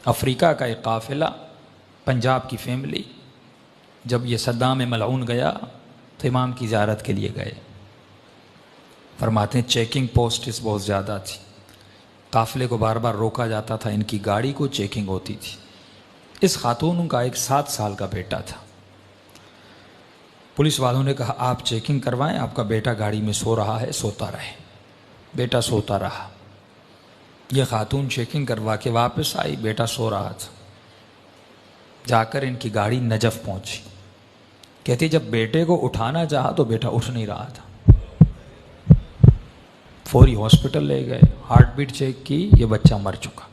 افریقہ کا ایک قافلہ، پنجاب کی فیملی، جب یہ صدام ملعون گیا تو امام کی زیارت کے لیے گئے۔ فرماتے ہیں چیکنگ پوسٹس بہت زیادہ تھی، قافلے کو بار بار روکا جاتا تھا، ان کی گاڑی کو چیکنگ ہوتی تھی۔ اس خاتون کا ایک 7 سال کا بیٹا تھا۔ پولیس والوں نے کہا آپ چیکنگ کروائیں، آپ کا بیٹا گاڑی میں سو رہا ہے، سوتا رہے۔ بیٹا سوتا رہا۔ یہ خاتون چیکنگ کروا کے واپس آئی، بیٹا سو رہا تھا۔ جا کر ان کی گاڑی نجف پہنچی۔ کہتی جب بیٹے کو اٹھانا چاہا تو بیٹا اٹھ نہیں رہا تھا۔ فوری ہاسپٹل لے گئے، ہارٹ بیٹ چیک کی، یہ بچہ مر چکا۔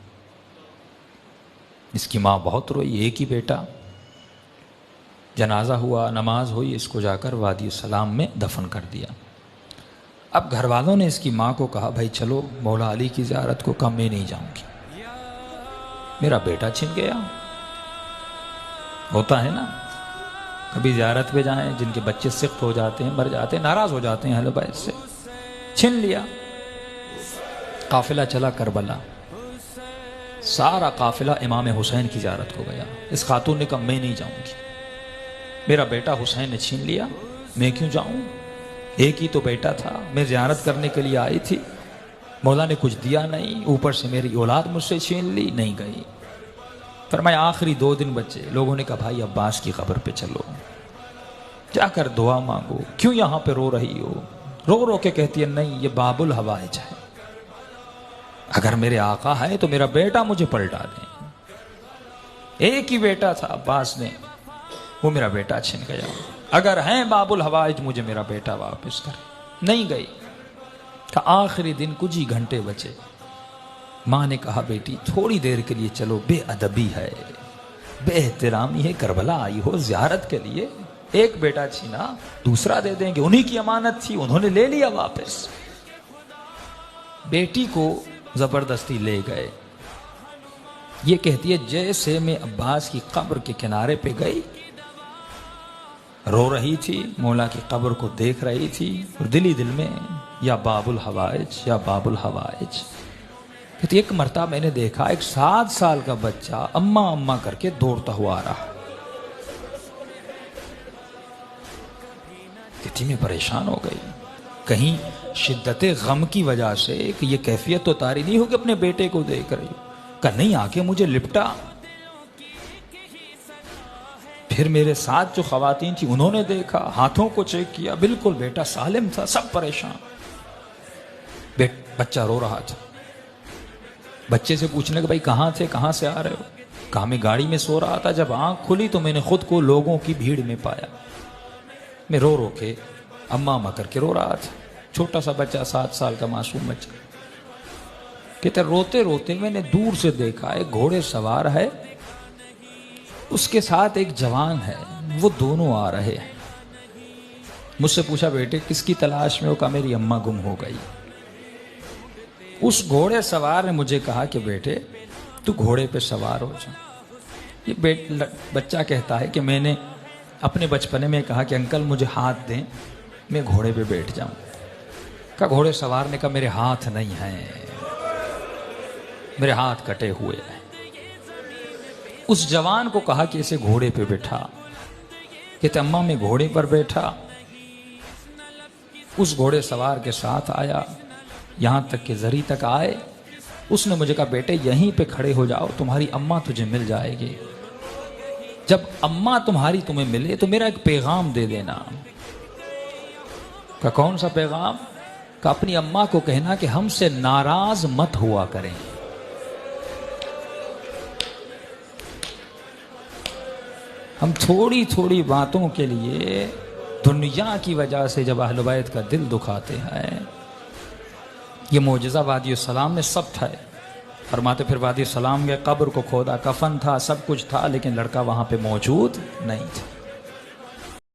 اس کی ماں بہت روئی، ایک ہی بیٹا۔ جنازہ ہوا، نماز ہوئی، اس کو جا کر وادی السلام میں دفن کر دیا۔ اب گھر والوں نے اس کی ماں کو کہا بھائی چلو مولا علی کی زیارت کو، کم میں نہیں جاؤں گی، میرا بیٹا چھن گیا۔ ہوتا ہے نا، کبھی زیارت پہ جائیں، جن کے بچے سخت ہو جاتے ہیں، مر جاتے ہیں، ناراض ہو جاتے ہیں اہل بیت سے، چھن لیا۔ قافلہ چلا کربلا، سارا قافلہ امام حسین کی زیارت کو گیا۔ اس خاتون نے کہا میں نہیں جاؤں گی، میرا بیٹا حسین نے چھین لیا، میں کیوں جاؤں؟ ایک ہی تو بیٹا تھا، میں زیارت کرنے کے لیے آئی تھی، مولا نے کچھ دیا نہیں، اوپر سے میری اولاد مجھ سے چھین لی، نہیں گئی۔ فرمایا آخری 2 دن بچے، لوگوں نے کہا بھائی عباس کی قبر پہ چلو، جا کر دعا مانگو، کیوں یہاں پہ رو رہی ہو؟ رو رو کے کہتی ہے نہیں، یہ باب الحوائج ہے، اگر میرے آقا ہے تو میرا بیٹا مجھے پلٹا دیں۔ ایک ہی بیٹا تھا عباس نے، وہ میرا بیٹا چھن گیا، اگر ہیں باب الحوائج مجھے میرا بیٹا واپس کرے۔ نہیں گئی۔ کہ آخری دن کچھ ہی گھنٹے بچے، ماں نے کہا بیٹی تھوڑی دیر کے لیے چلو، بے ادبی ہے، بے احترامی ہے، کربلا آئی ہو زیارت کے لیے، ایک بیٹا چھینا دوسرا دے دیں گے، انہی کی امانت تھی، انہوں نے لے لیا واپس۔ بیٹی کو زبردستی لے گئے۔ یہ کہتی ہے جیسے میں عباس کی قبر کے کنارے پہ گئی، رو رہی تھی، مولا کی قبر کو دیکھ رہی تھی، اور دل ہی دل میں یا باب الحوائج یا باب الحوائج۔ کہتی ایک مرتبہ میں نے دیکھا ایک 7 سال کا بچہ اماں اماں کر کے دوڑتا ہوا آ رہا۔ کہتی میں پریشان ہو گئی، کہیں شدت غم کی وجہ سے کہ یہ کیفیت تو طاری نہیں ہو کہ اپنے بیٹے کو دیکھ رہی ہو۔ کہ نہیں، آ کے مجھے لپٹا۔ پھر میرے ساتھ جو خواتین تھی انہوں نے دیکھا، ہاتھوں کو چیک کیا، بالکل بیٹا سالم تھا، سب پریشان۔ بچہ رو رہا تھا۔ بچے سے پوچھنے کہ بھائی کہاں تھے، کہاں سے آ رہے ہو؟ کہا میں گاڑی میں سو رہا تھا، جب آنکھ کھلی تو میں نے خود کو لوگوں کی بھیڑ میں پایا، میں رو رو کے اماں اماں کر کے رو رہا تھا۔ چھوٹا سا بچہ، 7 سال کا معصوم بچہ۔ کہتے روتے روتے میں نے دور سے دیکھا ایک گھوڑے سوار ہے، اس کے ساتھ ایک جوان ہے، وہ دونوں آ رہے ہیں۔ مجھ سے پوچھا بیٹے کس کی تلاش میں ہو؟ کہا میری اماں گم ہو گئی۔ اس گھوڑے سوار نے مجھے کہا کہ بیٹے تو گھوڑے پہ سوار ہو جا۔ یہ بچہ کہتا ہے کہ میں نے اپنے بچپنے میں کہا کہ انکل مجھے ہاتھ دیں، میں گھوڑے پہ بیٹھ جاؤں۔ کہا گھوڑے سوار نے کہا میرے ہاتھ نہیں ہیں، میرے ہاتھ کٹے ہوئے ہیں۔ اس جوان کو کہا کہ اسے گھوڑے پہ بیٹھا۔ کہتے اماں میں گھوڑے پر بیٹھا، اس گھوڑے سوار کے ساتھ آیا، یہاں تک کہ زری تک آئے۔ اس نے مجھے کہا بیٹے یہیں پہ کھڑے ہو جاؤ، تمہاری اماں تجھے مل جائے گی، جب اماں تمہاری تمہیں ملے تو میرا ایک پیغام دے دینا۔ کہ کون سا پیغام؟ کہ اپنی اماں کو کہنا کہ ہم سے ناراض مت ہوا کریں۔ ہم تھوڑی تھوڑی باتوں کے لیے دنیا کی وجہ سے جب اہل بیت کا دل دکھاتے ہیں۔ یہ معجزہ وادی السلام میں سب تھا۔ فرماتے پھر وادی السلام کے قبر کو کھودا، کفن تھا، سب کچھ تھا، لیکن لڑکا وہاں پہ موجود نہیں تھا۔